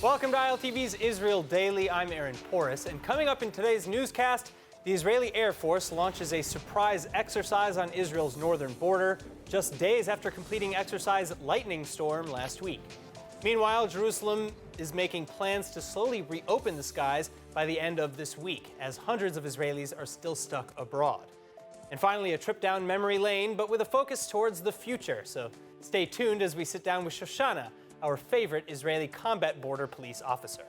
Welcome to ILTV's Israel Daily. I'm Aaron Porras, and coming up in today's newscast, the Israeli Air Force launches a surprise exercise on Israel's northern border, just days after completing exercise Lightning Storm last week. Meanwhile, Jerusalem is making plans to slowly reopen the skies by the end of this week, as hundreds of Israelis are still stuck abroad. And finally, a trip down memory lane, but with a focus towards the future. So stay tuned as we sit down with Shoshana, our favorite Israeli combat border police officer.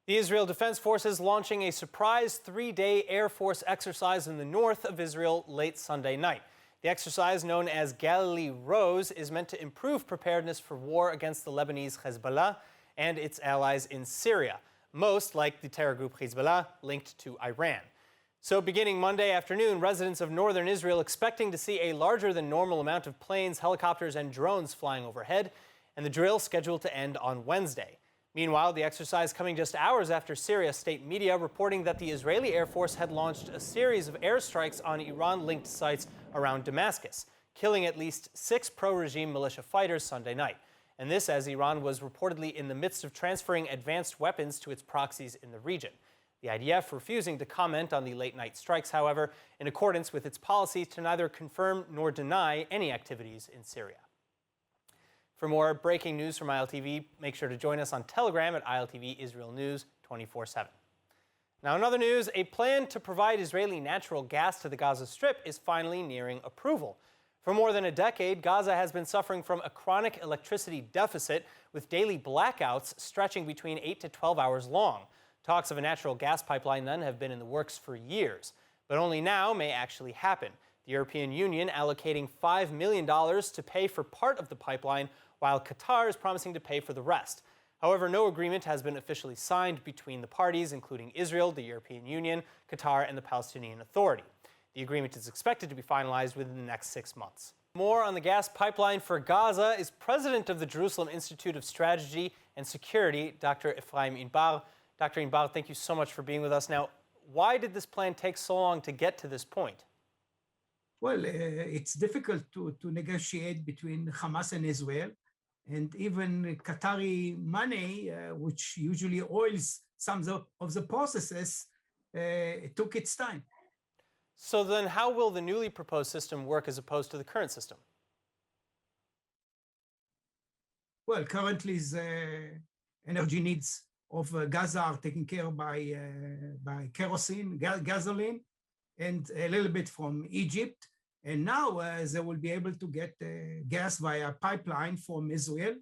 The Israel Defense Forces launching a surprise 3-day Air Force exercise in the north of Israel late Sunday night. The exercise, known as Galilee Rose, is meant to improve preparedness for war against the Lebanese Hezbollah and its allies in Syria, most, like the terror group Hezbollah, linked to Iran. So beginning Monday afternoon, residents of northern Israel expecting to see a larger than normal amount of planes, helicopters, and drones flying overhead, and the drill scheduled to end on Wednesday. Meanwhile, the exercise coming just hours after Syria state media reporting that the Israeli Air Force had launched a series of airstrikes on Iran-linked sites around Damascus, killing at least 6 pro-regime militia fighters Sunday night. And this as Iran was reportedly in the midst of transferring advanced weapons to its proxies in the region. The IDF refusing to comment on the late-night strikes, however, in accordance with its policy to neither confirm nor deny any activities in Syria. For more breaking news from ILTV, make sure to join us on Telegram at ILTV Israel News 24/7. Now, in other news, a plan to provide Israeli natural gas to the Gaza Strip is finally nearing approval. For more than a decade, Gaza has been suffering from a chronic electricity deficit, with daily blackouts stretching between 8 to 12 hours long. Talks of a natural gas pipeline then have been in the works for years, but only now may actually happen. The European Union allocating $5 million to pay for part of the pipeline, while Qatar is promising to pay for the rest. However, no agreement has been officially signed between the parties, including Israel, the European Union, Qatar, and the Palestinian Authority. The agreement is expected to be finalized within the next 6 months. More on the gas pipeline for Gaza is president of the Jerusalem Institute of Strategy and Security, Dr. Ephraim Inbar. Dr. Inbar, thank you so much for being with us. Now, why did this plan take so long to get to this point? Well, it's difficult to negotiate between Hamas and Israel. And even Qatari money, which usually oils some of the processes, it took its time. So then how will the newly proposed system work as opposed to the current system? Well, currently the energy needs of Gaza are taken care of by kerosene, gasoline, and a little bit from Egypt. And now they will be able to get gas via pipeline from Israel.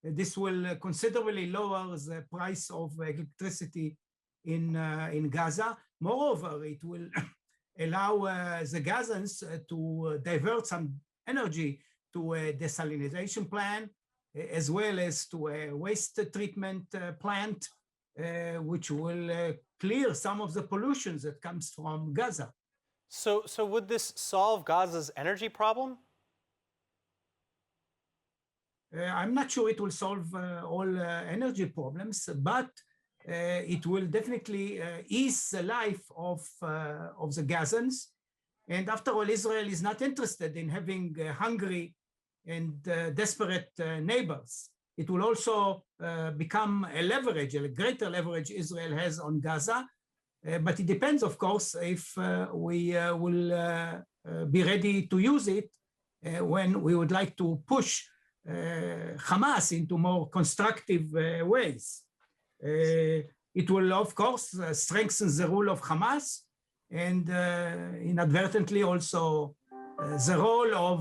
This will considerably lower the price of electricity in Gaza. Moreover, it will allow the Gazans to divert some energy to a desalination plant, as well as to a waste treatment plant, which will clear some of the pollution that comes from Gaza. So would this solve Gaza's energy problem? I'm not sure it will solve all energy problems, but it will definitely ease the life of the Gazans. And after all, Israel is not interested in having hungry and desperate neighbors. It will also become a leverage, a greater leverage Israel has on Gaza. But it depends, of course, if we will be ready to use it when we would like to push Hamas into more constructive ways. It will, of course, strengthen the rule of Hamas and inadvertently also the role of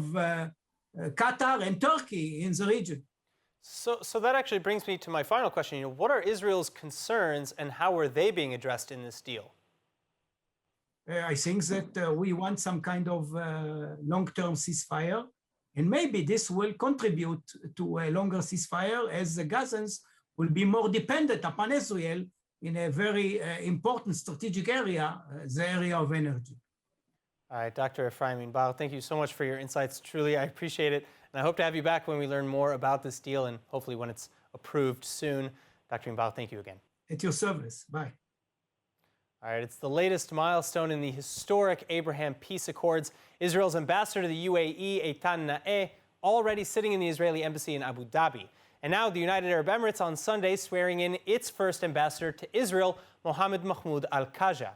Qatar and Turkey in the region. So that actually brings me to my final question. What are Israel's concerns and how are they being addressed in this deal? I think that we want some kind of long-term ceasefire, and maybe this will contribute to a longer ceasefire as the Gazans will be more dependent upon Israel in a very important strategic area, the area of energy. All right, Dr. Ephraim Inbar, thank you so much for your insights. Truly, I appreciate it. And I hope to have you back when we learn more about this deal and hopefully when it's approved soon. Dr. Imbal, thank you again. At your service. Bye. All right, it's the latest milestone in the historic Abraham Peace Accords. Israel's ambassador to the UAE, Eitan Naeh, already sitting in the Israeli embassy in Abu Dhabi. And now the United Arab Emirates on Sunday swearing in its first ambassador to Israel, Mohammed Mahmoud Al-Khaja.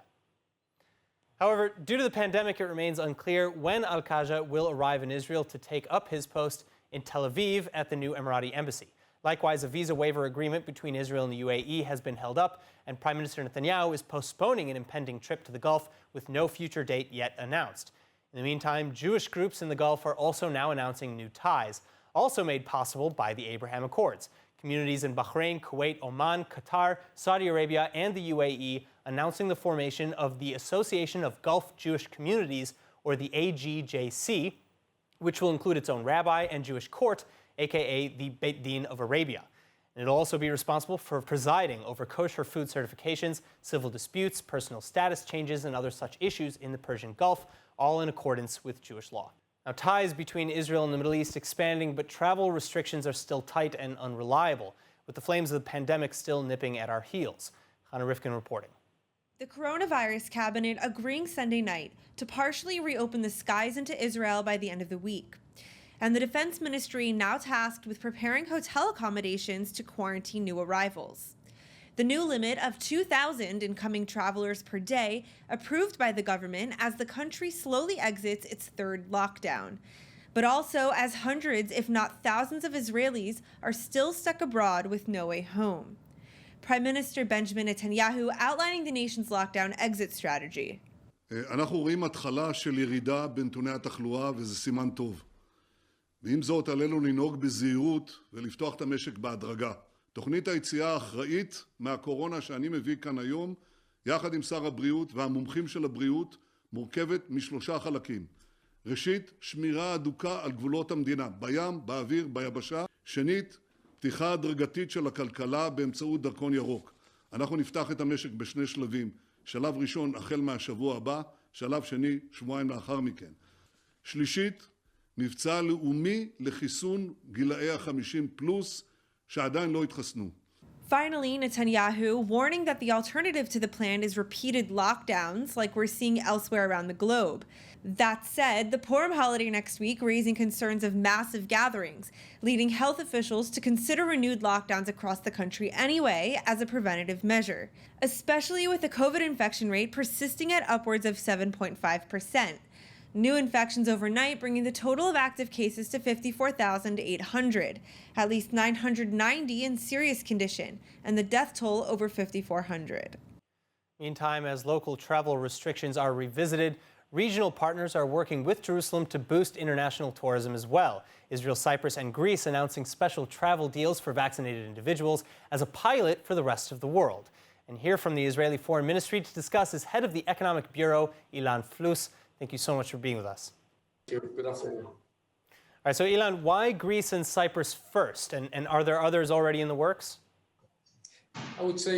However, due to the pandemic, it remains unclear when Al-Khaja will arrive in Israel to take up his post in Tel Aviv at the new Emirati embassy. Likewise, a visa waiver agreement between Israel and the UAE has been held up, and Prime Minister Netanyahu is postponing an impending trip to the Gulf with no future date yet announced. In the meantime, Jewish groups in the Gulf are also now announcing new ties, also made possible by the Abraham Accords. Communities in Bahrain, Kuwait, Oman, Qatar, Saudi Arabia, and the UAE announcing the formation of the Association of Gulf Jewish Communities, or the AGJC, which will include its own rabbi and Jewish court, aka the Beit Din of Arabia. And it'll also be responsible for presiding over kosher food certifications, civil disputes, personal status changes, and other such issues in the Persian Gulf, all in accordance with Jewish law. Now, ties between Israel and the Middle East expanding, but travel restrictions are still tight and unreliable, with the flames of the pandemic still nipping at our heels. Hannah Rifkin reporting. The coronavirus cabinet agreeing Sunday night to partially reopen the skies into Israel by the end of the week. And the Defense Ministry now tasked with preparing hotel accommodations to quarantine new arrivals. The new limit of 2,000 incoming travelers per day approved by the government as the country slowly exits its third lockdown, but also as hundreds, if not thousands of Israelis are still stuck abroad with no way home. Prime Minister Benjamin Netanyahu outlining the nation's lockdown exit strategy. אנחנו רואים התחלה של ירידה בנתוני התחלואה וזה סימן טוב. ועם זאת עלינו לנהוג בזהירות ולפתוח את המשק בהדרגה. תוכנית היציאה האחראית מהקורונה שאני מביא כאן היום, יחד עם שר הבריאות והמומחים של הבריאות, מורכבת משלושה חלקים. ראשית, שמירה הדוקה על גבולות המדינה, בים, באוויר, ביבשה. שנית, פתיחה הדרגתית של הכלכלה באמצעות דרכון ירוק. אנחנו נפתח את המשק בשני שלבים. שלב ראשון החל מהשבוע הבא, שלב שני שבועיים לאחר מכן. שלישית, מבצע לאומי לחיסון גילאי ה-50 פלוס שעדיין לא התחסנו. Finally, Netanyahu warning that the alternative to the plan is repeated lockdowns like we're seeing elsewhere around the globe. That said, the Purim holiday next week raising concerns of massive gatherings, leading health officials to consider renewed lockdowns across the country anyway as a preventative measure, especially with the COVID infection rate persisting at upwards of 7.5%. New infections overnight bringing the total of active cases to 54,800, at least 990 in serious condition, and the death toll over 5,400. Meantime, as local travel restrictions are revisited, regional partners are working with Jerusalem to boost international tourism as well. Israel, Cyprus, and Greece announcing special travel deals for vaccinated individuals as a pilot for the rest of the world. And hear from the Israeli Foreign Ministry to discuss is head of the Economic Bureau, Ilan Flus. Thank you so much for being with us. Thank you. Good afternoon. All right, so Ilan, why Greece and Cyprus first? And are there others already in the works? I would say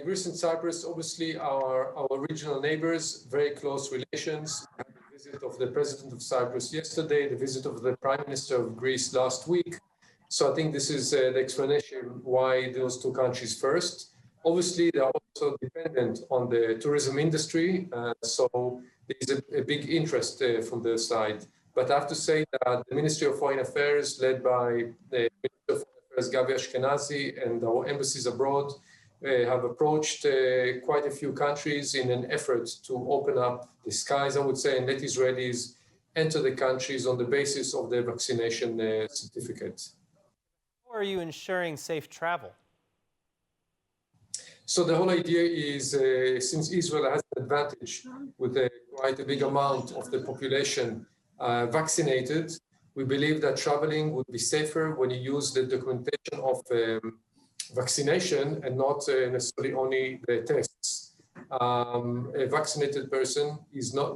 Greece and Cyprus obviously are our regional neighbors, very close relations. We had the visit of the President of Cyprus yesterday, the visit of the Prime Minister of Greece last week. So I think this is the explanation why those two countries first. Obviously, they are also dependent on the tourism industry, so there is a big interest from their side. But I have to say that the Ministry of Foreign Affairs, led by the Minister of Foreign Affairs, Gabi Ashkenazi, and our embassies abroad have approached quite a few countries in an effort to open up the skies, I would say, and let Israelis enter the countries on the basis of their vaccination certificate. How are you ensuring safe travel? So the whole idea is, since Israel has an advantage with quite a big amount of the population vaccinated, we believe that traveling would be safer when you use the documentation of vaccination and not necessarily only the tests. A vaccinated person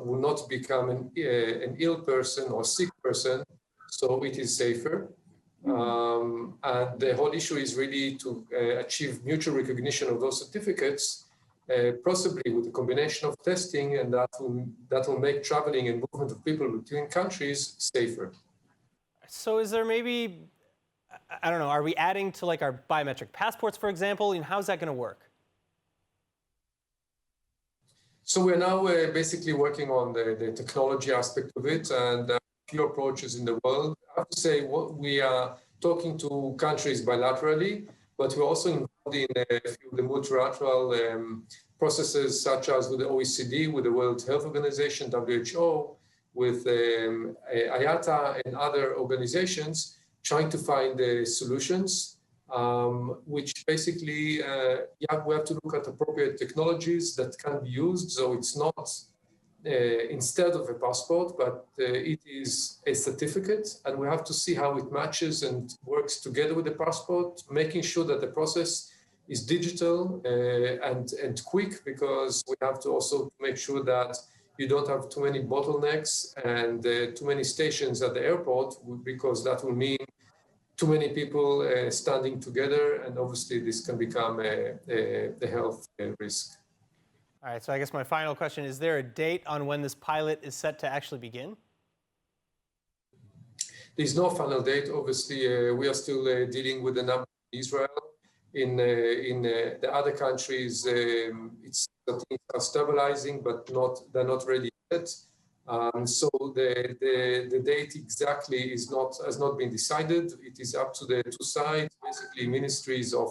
will not become an ill person or sick person, so it is safer. And the whole issue is really to achieve mutual recognition of those certificates, possibly with a combination of testing, and that will make traveling and movement of people between countries safer. So is there maybe, I don't know, are we adding to like our biometric passports, for example? And how's that going to work? So we're now basically working on the technology aspect of it, and a few approaches in the world. I have to say, we are talking to countries bilaterally, but we're also involved in a few of the multilateral processes, such as with the OECD, with the World Health Organization, WHO, with IATA and other organizations, trying to find solutions, which basically, we have to look at appropriate technologies that can be used. So it's not instead of a passport, but it is a certificate, and we have to see how it matches and works together with the passport, making sure that the process is digital and quick, because we have to also make sure that you don't have too many bottlenecks and too many stations at the airport, because that will mean too many people standing together, and obviously this can become a health risk. All right, so I guess my final question, is there a date on when this pilot is set to actually begin? There's no final date. Obviously, we are still dealing with the number in Israel. In the other countries, things are stabilizing, but they're not ready yet. So the date exactly has not been decided. It is up to the two sides, basically ministries of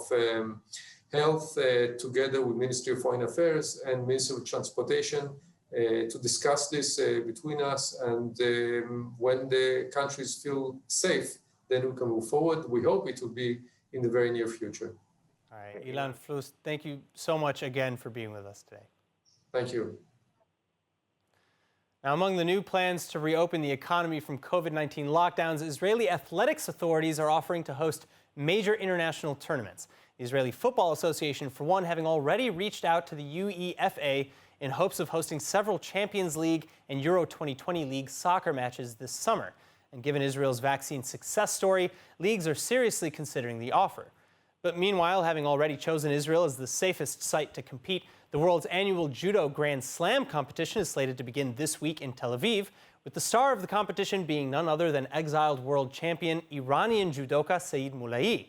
Health, together with Ministry of Foreign Affairs and Ministry of Transportation, to discuss this between us. And when the countries feel safe, then we can move forward. We hope it will be in the very near future. All right, Ilan Flus, thank you so much again for being with us today. Thank you. Now, among the new plans to reopen the economy from COVID-19 lockdowns, Israeli athletics authorities are offering to host major international tournaments. The Israeli Football Association, for one, having already reached out to the UEFA in hopes of hosting several Champions League and Euro 2020 League soccer matches this summer. And given Israel's vaccine success story, leagues are seriously considering the offer. But meanwhile, having already chosen Israel as the safest site to compete, the world's annual judo Grand Slam competition is slated to begin this week in Tel Aviv, with the star of the competition being none other than exiled world champion Iranian judoka Saeed Moulai.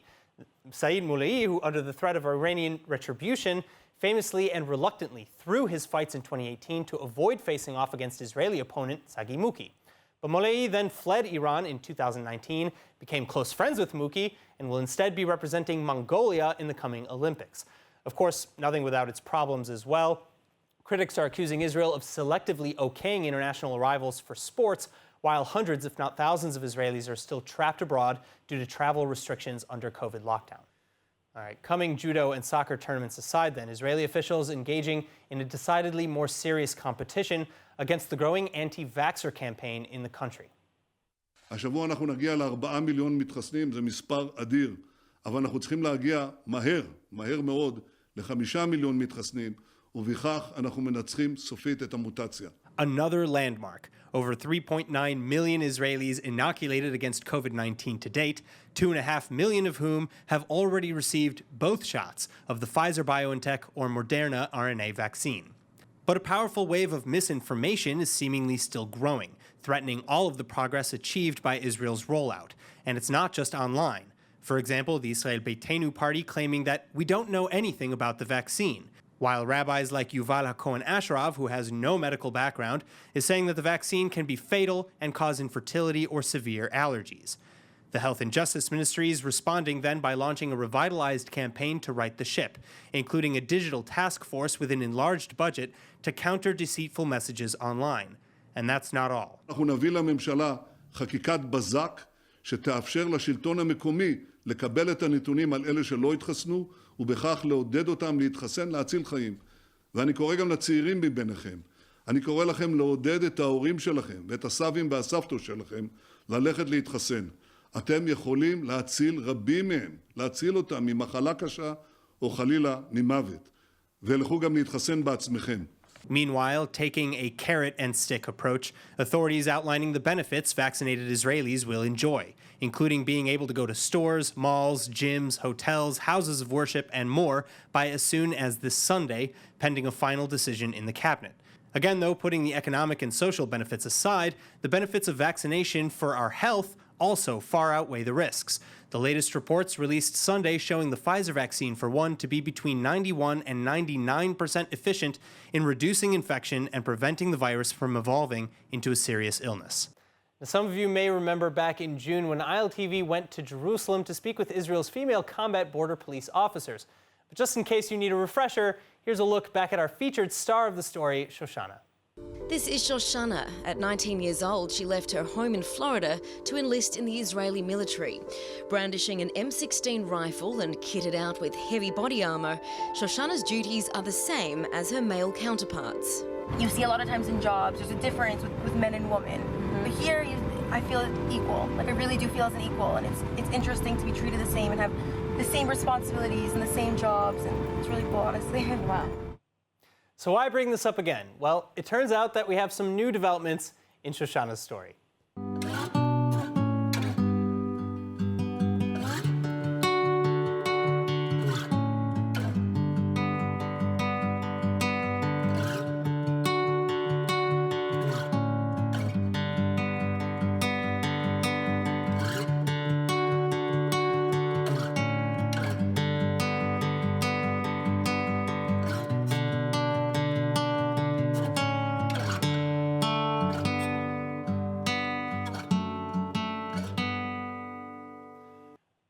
Saeed Moulai, who under the threat of Iranian retribution, famously and reluctantly threw his fights in 2018 to avoid facing off against Israeli opponent Sagi Muki. But Moulai then fled Iran in 2019, became close friends with Muki, and will instead be representing Mongolia in the coming Olympics. Of course, nothing without its problems as well. Critics are accusing Israel of selectively okaying international arrivals for sports, while hundreds, if not thousands, of Israelis are still trapped abroad due to travel restrictions under COVID lockdown. All right, coming judo and soccer tournaments aside then, Israeli officials engaging in a decidedly more serious competition against the growing anti-vaxxer campaign in the country. השבוע אנחנו נגיע ל4 מיליון מתחסנים, זה מספר אדיר, אבל אנחנו צריכים להגיע מהר מאוד, ל5 מיליון מתחסנים, ובכך אנחנו מנצחים סופית את המוטציה. Another landmark. Over 3.9 million Israelis inoculated against COVID-19 to date, 2.5 million of whom have already received both shots of the Pfizer-BioNTech or Moderna RNA vaccine. But a powerful wave of misinformation is seemingly still growing, threatening all of the progress achieved by Israel's rollout. And it's not just online. For example, the Israel Beitenu party claiming that we don't know anything about the vaccine, while rabbis like Yuval HaKohen Ashraf, who has no medical background, is saying that the vaccine can be fatal and cause infertility or severe allergies. The Health and Justice Ministry is responding then by launching a revitalized campaign to right the ship, including a digital task force with an enlarged budget to counter deceitful messages online. And that's not all. אנחנו נביא לממשלה חקיקת בזק שתאפשר לשלטון המקומי לקבל את הנתונים על אלה שלא התחסנו, ובכך לעודד אותם להתחסן, להציל חיים. ואני קורא גם לצעירים מביניכם. אני קורא לכם לעודד את ההורים שלכם ואת הסבים והסבתות שלכם ללכת להתחסן. אתם יכולים להציל רבים מהם, להציל אותם ממחלה קשה או חלילה ממוות. ולכו גם להתחסן בעצמכם. Meanwhile, taking a carrot and stick approach, authorities outlining the benefits vaccinated Israelis will enjoy, including being able to go to stores, malls, gyms, hotels, houses of worship, and more by as soon as this Sunday, pending a final decision in the cabinet. Again, though, putting the economic and social benefits aside, the benefits of vaccination for our health also far outweigh the risks. The latest reports released Sunday showing the Pfizer vaccine, for one, to be between 91 and 99% efficient in reducing infection and preventing the virus from evolving into a serious illness. Now, some of you may remember back in June when ILTV went to Jerusalem to speak with Israel's female combat border police officers. But just in case you need a refresher, here's a look back at our featured star of the story, Shoshana. This is Shoshana. At 19 years old, she left her home in Florida to enlist in the Israeli military. Brandishing an M16 rifle and kitted out with heavy body armour, Shoshana's duties are the same as her male counterparts. You see a lot of times in jobs, there's a difference with men and women. But here, I feel equal. Like, I really do feel as an equal, and it's interesting to be treated the same and have the same responsibilities and the same jobs, and it's really cool, honestly. Wow. So why bring this up again? Well, it turns out that we have some new developments in Shoshana's story.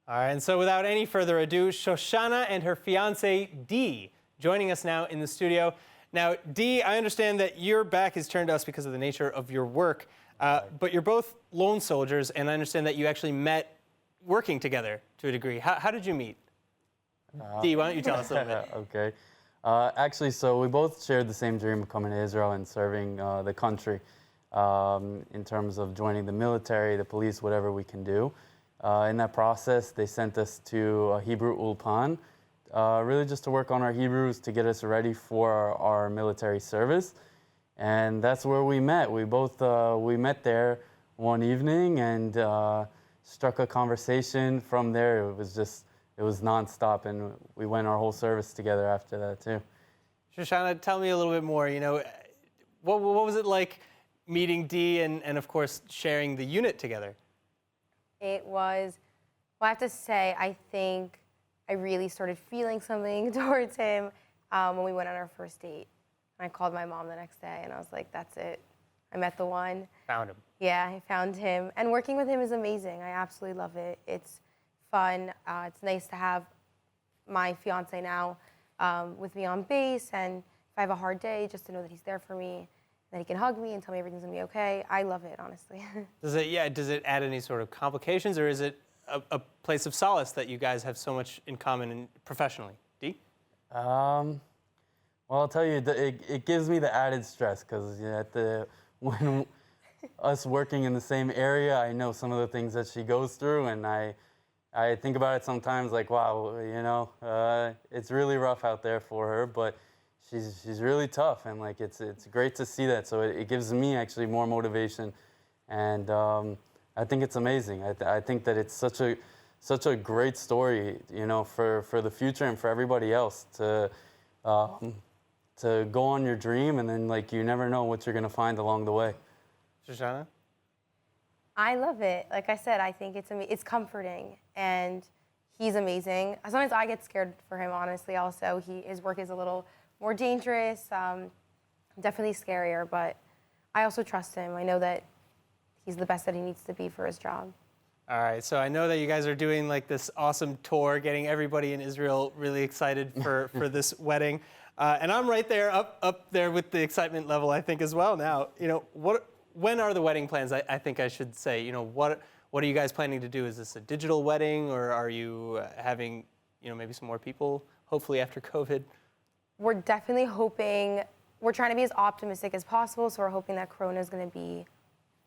All right, and so without any further ado, Shoshana and her fiance, Dee, joining us now in the studio. Now, Dee, I understand that your back is turned to us because of the nature of your work, but you're both lone soldiers, and I understand that you actually met working together to a degree. How did you meet? Dee, why don't you tell us a little bit? Okay. Actually, so we both shared the same dream of coming to Israel and serving the country in terms of joining the military, the police, whatever we can do. In that process, they sent us to a Hebrew ulpan, really just to work on our Hebrews to get us ready for our military service. And that's where we met. We both we met there one evening and struck a conversation from there. It was nonstop, and we went our whole service together after that too. Shoshana, tell me a little bit more. You know, what was it like meeting Dee and of course sharing the unit together? It was, well, I have to say, I think I really started feeling something towards him when we went on our first date. And I called my mom the next day, and I was like, that's it. I met the one. Found him. Yeah, I found him. And working with him is amazing. I absolutely love it. It's fun. It's nice to have my fiance now with me on base, and if I have a hard day, just to know that he's there for me, that he can hug me and tell me everything's gonna be okay. I love it, honestly. Does it add any sort of complications, or is it a place of solace that you guys have so much in common professionally? Dee? Well, I'll tell you, it gives me the added stress because when us working in the same area, I know some of the things that she goes through, and I think about it sometimes like, wow, you know, it's really rough out there for her, but she's really tough, and like it's great to see that. So it gives me actually more motivation, and I think it's amazing. I think that it's such a great story, you know, for the future and for everybody else to go on your dream, and then like you never know what you're gonna find along the way. Shoshana? I love it. Like I said, I think it's comforting, and he's amazing. Sometimes I get scared for him, honestly. Also, his work is a little more dangerous, definitely scarier, but I also trust him. I know that he's the best that he needs to be for his job. All right, so I know that you guys are doing like this awesome tour, getting everybody in Israel really excited for this wedding. And I'm right there, up there with the excitement level, I think, as well now. You know, when are the wedding plans? I think I should say, you know, what are you guys planning to do? Is this a digital wedding, or are you having, you know, maybe some more people, hopefully after COVID? We're definitely hoping, we're trying to be as optimistic as possible, so we're hoping that Corona is going to be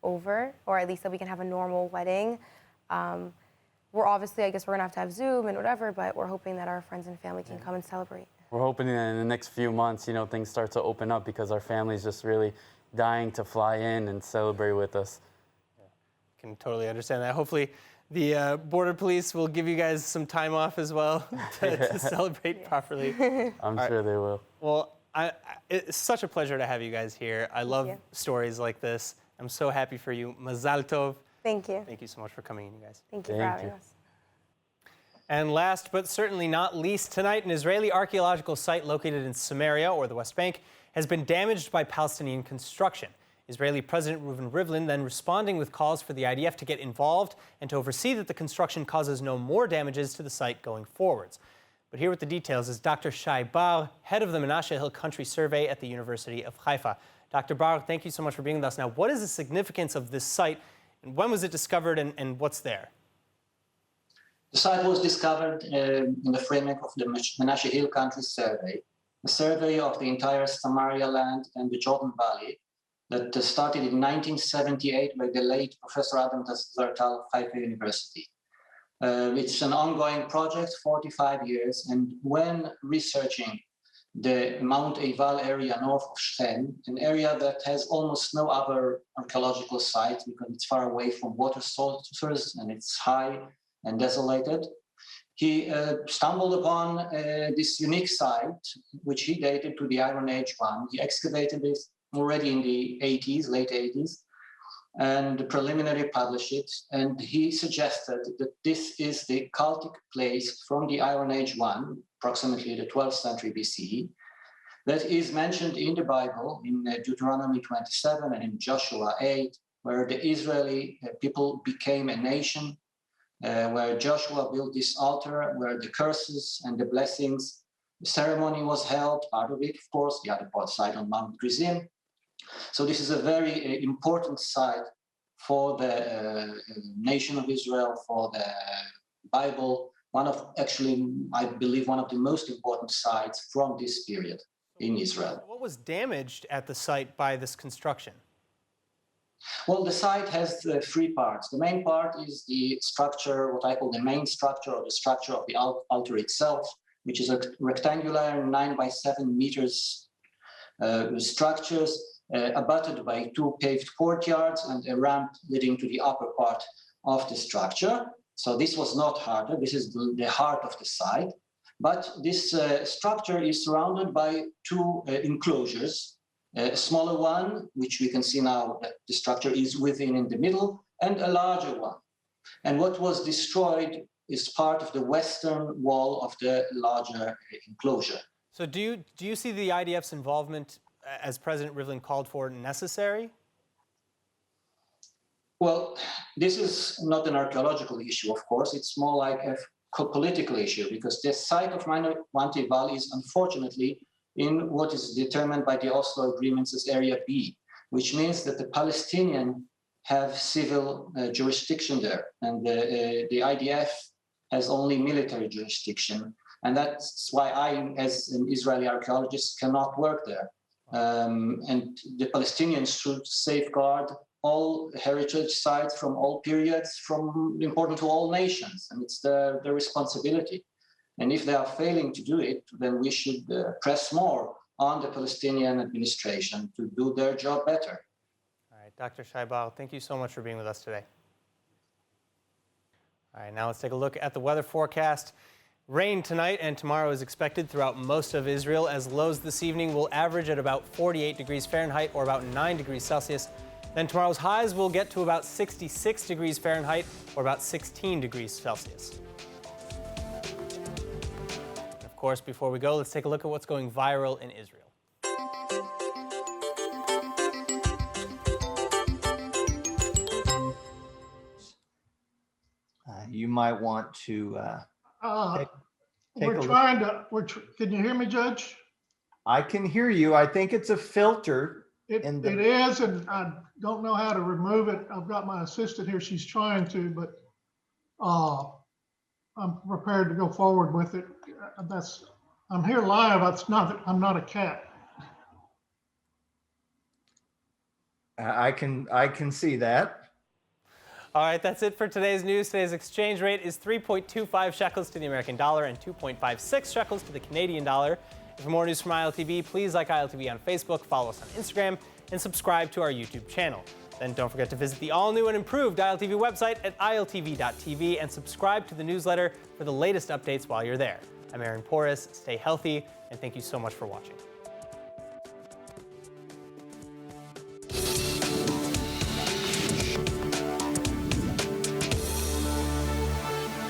over, or at least that we can have a normal wedding. We're obviously, I guess we're going to have Zoom and whatever, but we're hoping that our friends and family can come and celebrate. We're hoping that in the next few months, you know, things start to open up because our family's just really dying to fly in and celebrate with us. Yeah. Can totally understand that. Hopefully the border police will give you guys some time off as well to celebrate properly. I'm sure they will. Well, it's such a pleasure to have you guys here. I love stories like this. I'm so happy for you. Mazal tov. Thank you. Thank you so much for coming in, you guys. Thank you for having us. And last but certainly not least, tonight, an Israeli archaeological site located in Samaria, or the West Bank, has been damaged by Palestinian construction. Israeli President Reuven Rivlin then responding with calls for the IDF to get involved and to oversee that the construction causes no more damages to the site going forwards. But here with the details is Dr. Shai Bar, head of the Menashe Hill Country Survey at the University of Haifa. Dr. Bar, thank you so much for being with us. Now, what is the significance of this site, and when was it discovered, and what's there? The site was discovered in the framework of the Menashe Hill Country Survey, a survey of the entire Samaria land and the Jordan Valley that started in 1978 by the late Professor Adam Zartal of Haifa University. It's an ongoing project, 45 years, and when researching the Mount Eival area north of Shechem, an area that has almost no other archaeological site because it's far away from water sources and it's high and desolated, he stumbled upon this unique site, which he dated to the Iron Age one. He excavated it already in the 80s, late 80s, and preliminarily published it. And he suggested that this is the cultic place from the Iron Age one, approximately the 12th century BCE, that is mentioned in the Bible in Deuteronomy 27 and in Joshua 8, where the Israeli people became a nation, where Joshua built this altar, where the curses and the blessings, the ceremony was held, part of it, of course, the other part site on Mount Gerizim. So this is a very important site for the nation of Israel, for the Bible, one of, actually, I believe, one of the most important sites from this period in Israel. What was damaged at the site by this construction? Well, the site has three parts. The main part is the structure, what I call the main structure, or the structure of the altar itself, which is a rectangular 9 by 7 meters structures, abutted by 2 paved courtyards and a ramp leading to the upper part of the structure. So this was not harder. This is the heart of the site. But this structure is surrounded by 2 enclosures. A smaller one, which we can see now that the structure is within in the middle, and a larger one. And what was destroyed is part of the western wall of the larger enclosure. So do you see the IDF's involvement, as President Rivlin called for, necessary? Well, this is not an archaeological issue, of course. It's more like a political issue, because the site of Mount Eival is unfortunately in what is determined by the Oslo agreements as Area B, which means that the Palestinians have civil jurisdiction there, and the IDF has only military jurisdiction. And that's why I, as an Israeli archaeologist, cannot work there. And the Palestinians should safeguard all heritage sites from all periods, from important to all nations, and it's their responsibility. And if they are failing to do it, then we should press more on the Palestinian administration to do their job better. All right, Dr. Shai Bar, thank you so much for being with us today. All right, now let's take a look at the weather forecast. Rain tonight and tomorrow is expected throughout most of Israel, as lows this evening will average at about 48 degrees Fahrenheit or about 9 degrees Celsius. Then tomorrow's highs will get to about 66 degrees Fahrenheit or about 16 degrees Celsius. Of course, before we go, let's take a look at what's going viral in Israel. You might want to take we're a trying look. to, can you hear me, Judge? I can hear you. I think it's a filter. It is, and I don't know how to remove it. I've got my assistant here. She's trying to, but I'm prepared to go forward with it. I'm here live. I'm not a cat. I can see that. All right, that's it for today's news. Today's exchange rate is 3.25 shekels to the American dollar and 2.56 shekels to the Canadian dollar. For more news from ILTV, please like ILTV on Facebook, follow us on Instagram, and subscribe to our YouTube channel. Then don't forget to visit the all-new and improved ILTV website at iltv.tv and subscribe to the newsletter for the latest updates while you're there. I'm Aaron Porras. Stay healthy, and thank you so much for watching.